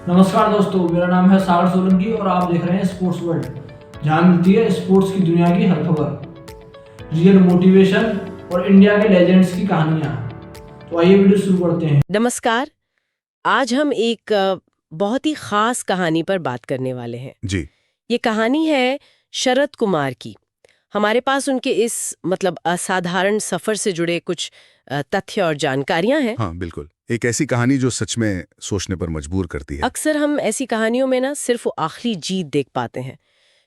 नमस्कार दोस्तों, मेरा नाम है सागर सोलंकी और आप देख रहे हैं स्पोर्ट्स वर्ल्ड, जहां मिलती है स्पोर्ट्स की दुनिया की हर खबर, रियल मोटिवेशन और इंडिया के लेजेंड्स की कहानियां। तो आइए वीडियो शुरू करते हैं। नमस्कार। आज हम एक बहुत ही खास कहानी पर बात करने वाले हैं जी। ये कहानी है शरद कुमार की। हमारे पास उनके इस असाधारण सफर से जुड़े कुछ तथ्य और जानकारियां हैं। हाँ, बिल्कुल। एक ऐसी कहानी जो सच में सोचने पर मजबूर करती है। अक्सर हम ऐसी कहानियों में ना सिर्फ वो आखिरी जीत देख पाते हैं,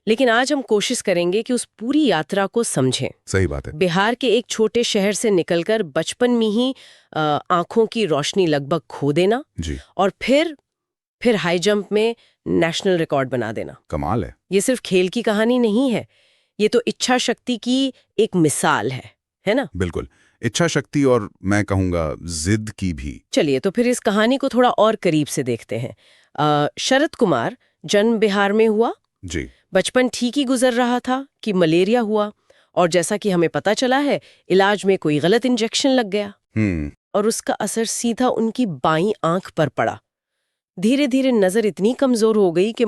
लेकिन आज हम कोशिश करेंगे कि उस पूरी यात्रा को समझें। सही बात है। बिहार के एक छोटे शहर से निकलकर बचपन में ही आंखों की रोशनी लगभग खो देना जी। और फिर हाई जंप में नेशनल रिकॉर्ड बना देना। कमाल है। ये सिर्फ खेल की कहानी नहीं है, ये तो इच्छा शक्ति की एक मिसाल है ना? बिल्कुल। इच्छा शक्ति और मैं कहूँगा जिद की भी। चलिए तो फिर इस कहानी को थोड़ा और करीब से देखते हैं। शरद कुमार जन्म बिहार में हुआ। जी। बचपन ठीक ही गुजर रहा था कि मलेरिया हुआ और जैसा कि हमें पता चला है, इलाज में कोई गलत इंजेक्शन लग गया और उसका असर सीधा उनकी बाईं आंख पर पड़ा। धीरे धीरे नजर इतनी कमजोर हो गई कि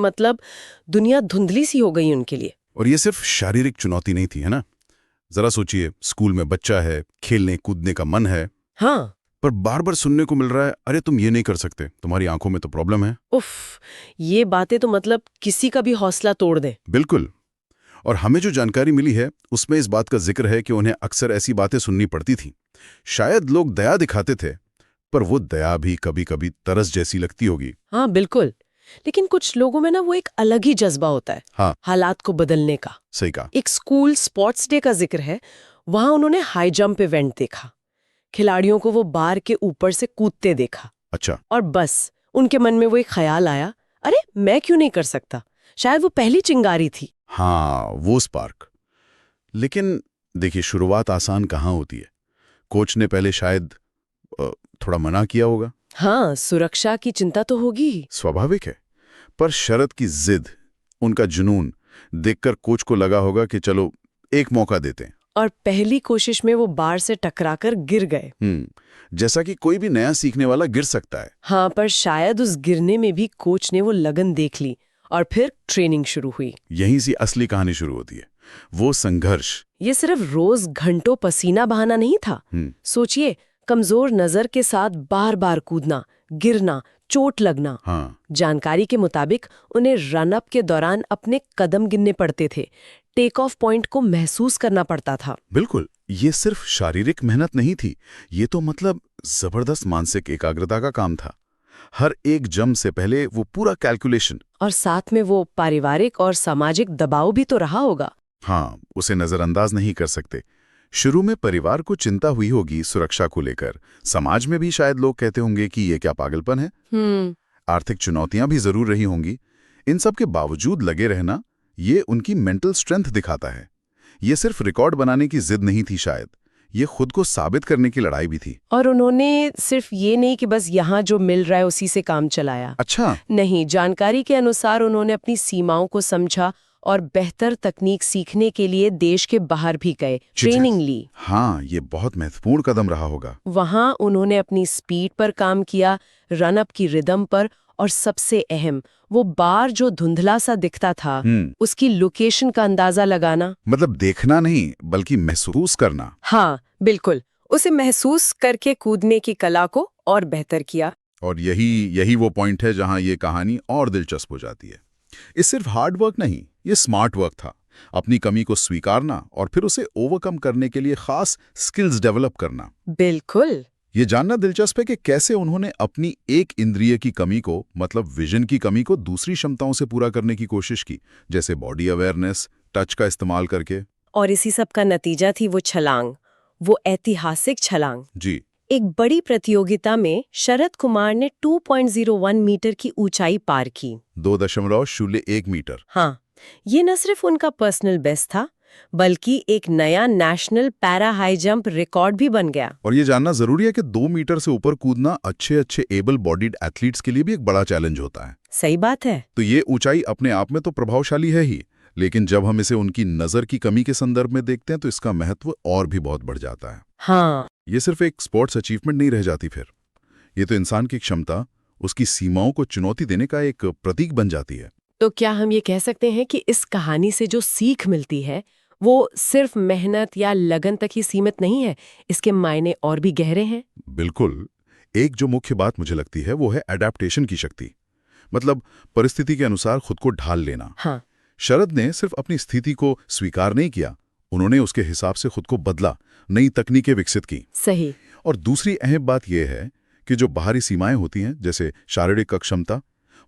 दुनिया धुंधली सी हो गई उनके लिए। और ये सिर्फ शारीरिक चुनौती नहीं थी, है ना? जरा सोचिए, स्कूल में बच्चा है, खेलने कूदने का मन है, हाँ, पर बार बार सुनने को मिल रहा है, अरे तुम ये नहीं कर सकते, तुम्हारी आंखों में तो प्रॉब्लम है। उफ, ये बातें तो किसी का भी हौसला तोड़ दे। बिल्कुल। और हमें जो जानकारी मिली है उसमें इस बात का जिक्र है कि उन्हें अक्सर ऐसी बातें सुननी पड़ती थी। शायद लोग दया दिखाते थे, पर वो दया भी कभी कभी तरस जैसी लगती होगी। हाँ बिल्कुल, लेकिन कुछ लोगों में ना वो एक अलग ही जज्बा होता है, हाँ, हालात को बदलने का। सही कहा। एक स्कूल स्पोर्ट्स डे का जिक्र है, वहां उन्होंने हाई जंप इवेंट देखा, खिलाड़ियों को वो बार के ऊपर से कूदते देखा। अच्छा। और बस उनके मन में वो एक ख्याल आया, अरे मैं क्यों नहीं कर सकता। शायद वो पहली चिंगारी थी। हाँ, वो स्पार्क। लेकिन देखिए, शुरुआत आसान कहाँ होती है। कोच ने पहले शायद थोड़ा मना किया होगा। हाँ, सुरक्षा की चिंता तो होगी ही। स्वाभाविक है। पर शरद की जिद, उनका जुनून देखकर कोच को लगा होगा कि चलो एक मौका देते हैं। और पहली कोशिश में वो बार से टकराकर गिर गए। जैसा कि कोई भी नया सीखने वाला गिर सकता है। हाँ, पर शायद उस गिरने में भी कोच ने वो लगन देख ली और फिर ट्रेनिंग शुरू हुई। यहीं से असली कहानी शुरू होती है, वो संघर्ष। ये सिर्फ रोज घंटों पसीना बहाना नहीं था। सोचिए, कमजोर नजर के साथ बार बार कूदना, गिरना, चोट लगना। हाँ। जानकारी के मुताबिक उन्हें रन अप के दौरान अपने कदम गिनने पड़ते थे, टेक ऑफ पॉइंट को महसूस करना पड़ता था। बिल्कुल। ये सिर्फ शारीरिक मेहनत नहीं थी, ये तो जबरदस्त मानसिक एकाग्रता का काम था। हर एक जंप से पहले वो पूरा कैलकुलेशन। और साथ में वो पारिवारिक और सामाजिक दबाव भी तो रहा होगा। हाँ, उसे नजरअंदाज नहीं कर सकते। शुरू में परिवार को चिंता हुई होगी सुरक्षा को लेकर। समाज में भी शायद लोग कहते होंगे कि ये क्या पागलपन है। आर्थिक चुनौतियां भी जरूर रही होंगी। इन सब के बावजूद लगे रहना, ये उनकी मेंटल स्ट्रेंथ दिखाता है। ये सिर्फ रिकॉर्ड बनाने की जिद नहीं थी, शायद ये खुद को साबित करने की लड़ाई भी थी। और उन्होंने सिर्फ ये नहीं कि बस यहाँ जो मिल रहा है उसी से काम चलाया। अच्छा। नहीं, जानकारी के अनुसार उन्होंने अपनी सीमाओं को समझा और बेहतर तकनीक सीखने के लिए देश के बाहर भी गए, ट्रेनिंग ली। हाँ, ये बहुत महत्वपूर्ण कदम रहा होगा। वहां उन्होंने अपनी स्पीड पर काम किया, रन अप की रिदम पर, और सबसे अहम, वो बार जो धुंधला सा दिखता था, उसकी लोकेशन का अंदाजा लगाना। देखना नहीं, बल्कि महसूस करना। हाँ बिल्कुल, उसे महसूस करके कूदने की कला को और बेहतर किया। और यही वो पॉइंट है जहां ये कहानी और दिलचस्प हो जाती है। ये सिर्फ हार्ड वर्क नहीं, ये स्मार्ट वर्क था। अपनी कमी को स्वीकारना और फिर उसे ओवरकम करने के लिए खास स्किल्स डेवलप करना। बिल्कुल। ये जानना दिलचस्प है कि कैसे उन्होंने अपनी एक इंद्रिय की कमी को, विजन की कमी को, दूसरी क्षमताओं से पूरा करने की कोशिश की, जैसे बॉडी अवेयरनेस, टच का इस्तेमाल करके। और इसी सब का नतीजा थी वो छलांग, वो ऐतिहासिक छलांग। जी। एक बड़ी प्रतियोगिता में शरद कुमार ने 2.01 मीटर की ऊंचाई पार की। 2.01 मीटर। हाँ, ये न सिर्फ उनका पर्सनल बेस्ट था, बल्कि एक नया national para high jump record भी बन गया। और ये जानना जरूरी है कि 2 मीटर से ऊपर कूदना अच्छे एबल बॉडीड एथलीट्स के लिए भी एक बड़ा चैलेंज होता है। सही बात है। तो ये ऊंचाई अपने आप में तो प्रभावशाली है ही, लेकिन जब हम इसे उनकी नजर की कमी के संदर्भ में देखते हैं तो इसका महत्व और भी बहुत बढ़ जाता है। हाँ, ये सिर्फ एक स्पोर्ट्स अचीवमेंट नहीं रह जाती फिर। ये तो इंसान की क्षमता, उसकी सीमाओं को चुनौती देने का एक प्रतीक बन जाती है। तो क्या हम ये कह सकते हैं कि इस कहानी से जो सीख मिलती है वो सिर्फ मेहनत या लगन तक ही सीमित नहीं है, इसके मायने और भी गहरे हैं? बिल्कुल। एक जो मुख्य बात मुझे लगती है वो है एडेप्टेशन की शक्ति, मतलब परिस्थिति के अनुसार खुद को ढाल लेना। हाँ। शरद ने सिर्फ अपनी स्थिति को स्वीकार नहीं किया, उन्होंने उसके हिसाब से खुद को बदला, नई तकनीकें विकसित की। सही। और दूसरी अहम बात यह है कि जो बाहरी सीमाएं होती हैं, जैसे शारीरिक अक्षमता,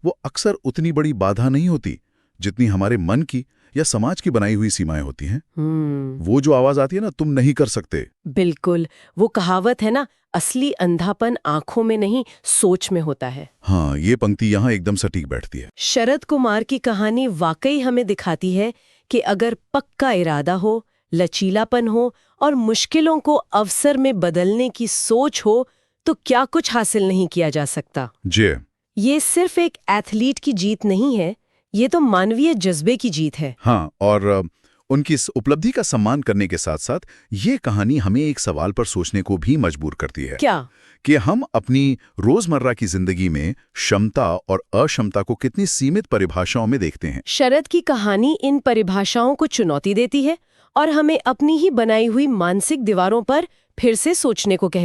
वो अक्सर उतनी बड़ी बाधा नहीं होती जितनी हमारे मन की या समाज की बनाई हुई सीमाएं होती हैं। वो जो आवाज आती है ना, तुम नहीं कर सकते। बिल्कुल। वो कहावत है ना, असली अंधापन आंखों में नहीं सोच में होता है। हाँ, ये पंक्ति यहाँ एकदम सटीक बैठती है। शरद कुमार की कहानी वाकई हमें दिखाती है कि अगर पक्का इरादा हो, लचीलापन हो और मुश्किलों को अवसर में बदलने की सोच हो तो क्या कुछ हासिल नहीं किया जा सकता। जी। ये सिर्फ एक एथलीट की जीत नहीं है, ये तो मानवीय जज्बे की जीत है। हाँ, और उनकी इस उपलब्धि का सम्मान करने के साथ साथ ये कहानी हमें एक सवाल पर सोचने को भी मजबूर करती है। क्या? कि हम अपनी रोजमर्रा की जिंदगी में क्षमता और अक्षमता को कितनी सीमित परिभाषाओं में देखते हैं। शरद की कहानी इन परिभाषाओं को चुनौती देती है और हमें अपनी ही बनाई हुई मानसिक दीवारों पर फिर से सोचने को कहती है।